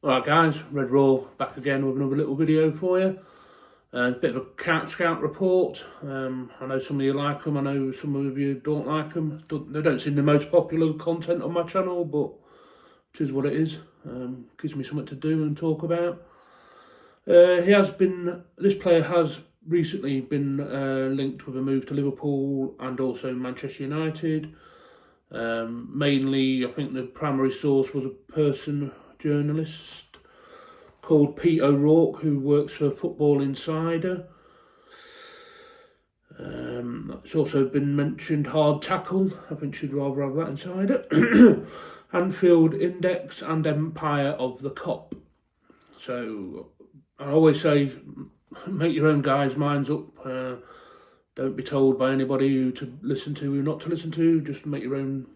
Alright guys, Red Raw back again with another little video for you. A bit of a scout report. I know some of you like them, I know some of you don't like them. They don't seem the most popular content on my channel, but it is what it is. Gives me something to do and talk about. This player has recently been linked with a move to Liverpool and also Manchester United. Mainly, I think the primary source was a journalist called Pete O'Rourke, who works for Football Insider. It's also been mentioned Hard Tackle. I think she'd rather have that Insider. Anfield Index and Empire of the Cop. So I always say, make your own guys' minds up. Don't be told by anybody who to listen to, who not to listen to. Just make your own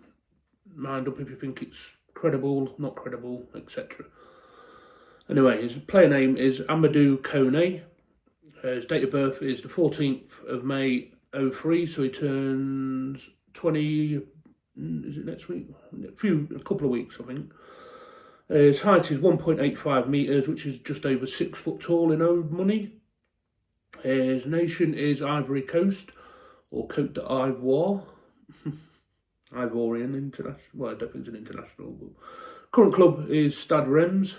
mind up if you think it's credible, not credible, etc. Anyway, his player name is Amadou Kone. His date of birth is the 14th of May 03, so he turns 20, is it next week? A couple of weeks, I think. His height is 1.85 metres, which is just over 6 foot tall in old money. His nation is Ivory Coast, or Côte d'Ivoire. Ivorian international. Well, I don't think it's an international. But current club is Stade Reims,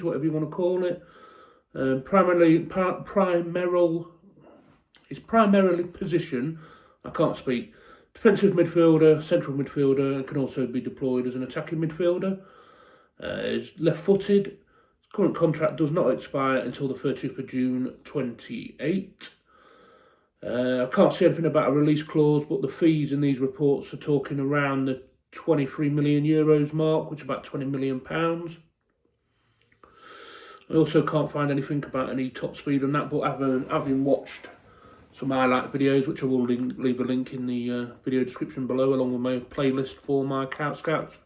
whatever you want to call it. His primarily position, I can't speak, defensive midfielder, central midfielder, and can also be deployed as an attacking midfielder. Is left-footed. His current contract does not expire until the 30th of June 28. I can't see anything about a release clause, but the fees in these reports are talking around the 23 million euros mark, which is about £20 million. I also can't find anything about any top speed on that, but having watched some highlight videos, which I will leave a link in the video description below, along with my playlist for my Scouts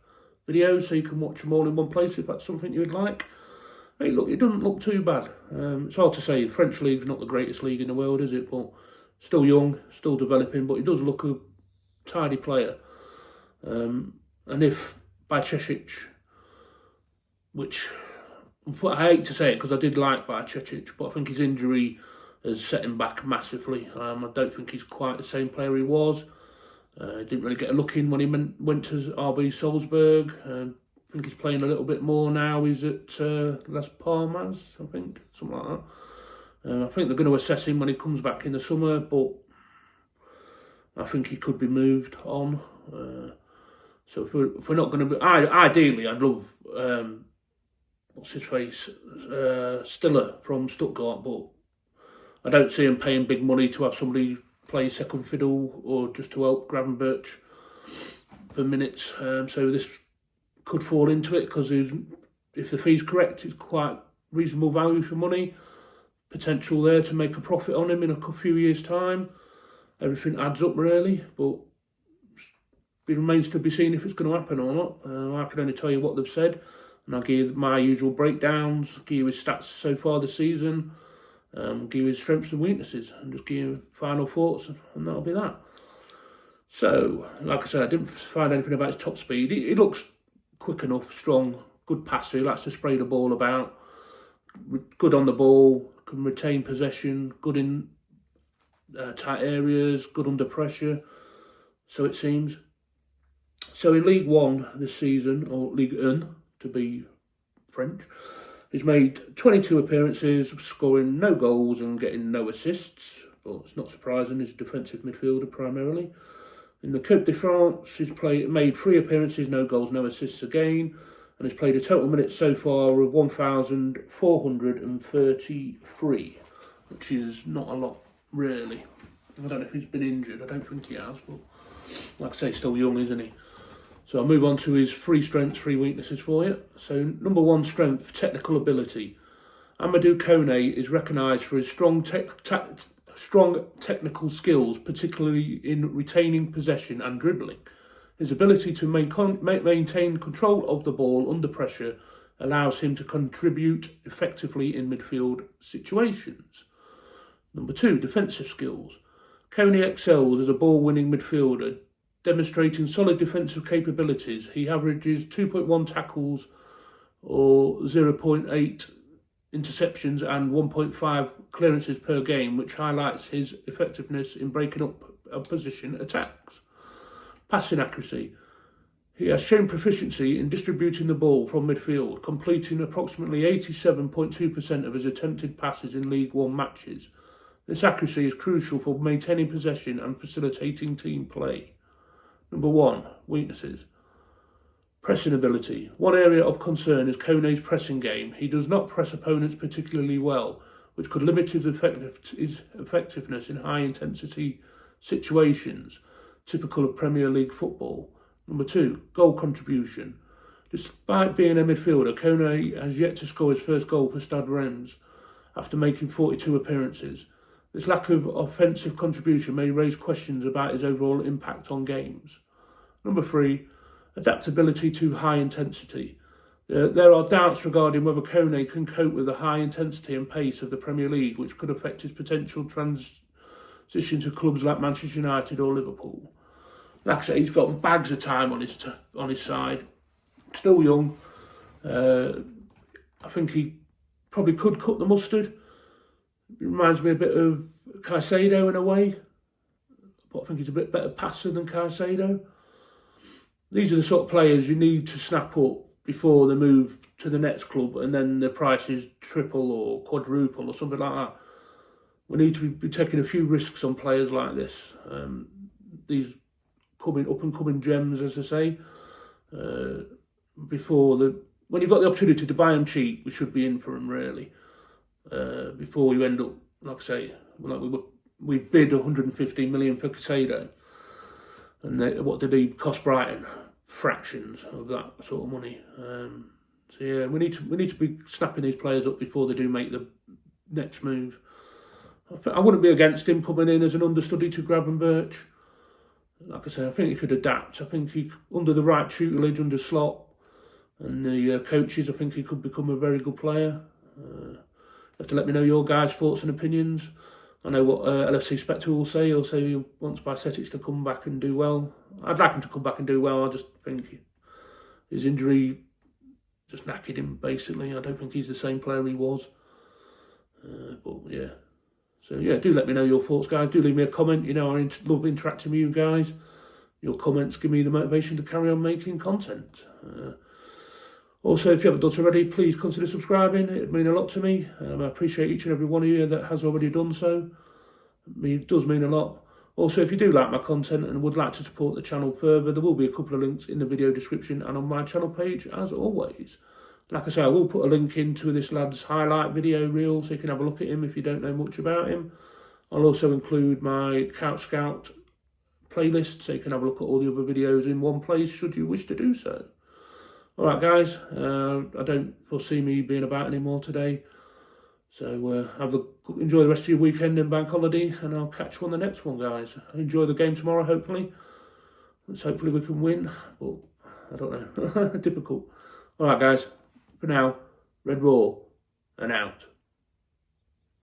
videos, so you can watch them all in one place if that's something you'd like. Hey, look, it doesn't look too bad. It's hard to say. The French league's not the greatest league in the world, is it? But still young, still developing, but he does look a tidy player. And if Bajcetic, which I hate to say it because I did like Bajcetic, but I think his injury has set him back massively. I don't think he's quite the same player he was. He didn't really get a look in when he went to RB Salzburg. I think he's playing a little bit more now. He's at Las Palmas, I think, something like that. I think they're going to assess him when he comes back in the summer, but I think he could be moved on. So if we're not going to be... Ideally, I'd love... what's his face? Stiller from Stuttgart, but I don't see him paying big money to have somebody play second fiddle or just to help Gravenberch for minutes. So this could fall into it because if the fee's correct, it's quite reasonable value for money. Potential there to make a profit on him in a few years' time. Everything adds up really, but it remains to be seen if it's going to happen or not. I can only tell you what they've said, and I'll give you my usual breakdowns, give you his stats so far this season, give you his strengths and weaknesses, and just give you final thoughts, and that'll be that. So, like I said, I didn't find anything about his top speed. He looks quick enough, strong, good passer. He likes to spray the ball about, good on the ball, can retain possession, good in tight areas, good under pressure, so it seems. So in League One this season, or Ligue 1 to be French, he's made 22 appearances, scoring no goals and getting no assists. Well, it's not surprising, he's a defensive midfielder primarily. In the Coupe de France, he's made 3 appearances, no goals, no assists again, and has played a total minutes so far of 1,433, which is not a lot, really. I don't know if he's been injured, I don't think he has, but like I say, still young, isn't he? So I'll move on to his 3 strengths, 3 weaknesses for you. So number 1 strength, technical ability. Amadou Kone is recognised for his strong technical skills, particularly in retaining possession and dribbling. His ability to maintain control of the ball under pressure allows him to contribute effectively in midfield situations. Number 2, defensive skills. Kone excels as a ball-winning midfielder, demonstrating solid defensive capabilities. He averages 2.1 tackles or 0.8 interceptions and 1.5 clearances per game, which highlights his effectiveness in breaking up opposition attacks. Passing accuracy. He has shown proficiency in distributing the ball from midfield, completing approximately 87.2% of his attempted passes in League One matches. This accuracy is crucial for maintaining possession and facilitating team play. Number 1, weaknesses. Pressing ability. One area of concern is Kone's pressing game. He does not press opponents particularly well, which could limit his effectiveness in high-intensity situations, typical of Premier League football. Number 2, goal contribution. Despite being a midfielder, Kone has yet to score his first goal for Stade Reims after making 42 appearances. This lack of offensive contribution may raise questions about his overall impact on games. Number 3, adaptability to high intensity. There are doubts regarding whether Kone can cope with the high intensity and pace of the Premier League, which could affect his potential transition to clubs like Manchester United or Liverpool. Like I say, he's got bags of time on his side. Still young. I think he probably could cut the mustard. It reminds me a bit of Caicedo in a way, but I think he's a bit better passer than Caicedo. These are the sort of players you need to snap up before they move to the next club, and then the price is triple or quadruple or something like that. We need to be taking a few risks on players like this. These up-and-coming gems, as I say, when you've got the opportunity to buy them cheap, we should be in for them, really. Before you end up, like I say, we bid 115 million for Caicedo, and what did he cost Brighton? Fractions of that sort of money. So yeah, we need to be snapping these players up before they do make the next move. I wouldn't be against him coming in as an understudy to Gravenberch. Like I say, I think he could adapt. I think under the right tutelage, under Slot and the coaches, I think he could become a very good player. You have to let me know your guys' thoughts and opinions. I know what LFC Spectre will say. He'll say he wants Bicetics to come back and do well. I'd like him to come back and do well. I just think his injury just knackered him, basically. I don't think he's the same player he was. But yeah. So yeah, do let me know your thoughts, guys. Do leave me a comment. You know, I love interacting with you guys. Your comments give me the motivation to carry on making content. Also, if you haven't done so already, please consider subscribing. It would mean a lot to me. I appreciate each and every one of you that has already done so. It does mean a lot. Also, if you do like my content and would like to support the channel further, there will be a couple of links in the video description and on my channel page, as always. Like I say, I will put a link into this lad's highlight video reel so you can have a look at him if you don't know much about him. I'll also include my Couch Scout playlist so you can have a look at all the other videos in one place should you wish to do so. Alright guys, I don't foresee me being about anymore today. So enjoy the rest of your weekend and bank holiday, and I'll catch you on the next one, guys. Enjoy the game tomorrow, hopefully. Hopefully we can win, but I don't know. Difficult. Alright guys, for now, Red Raw and out.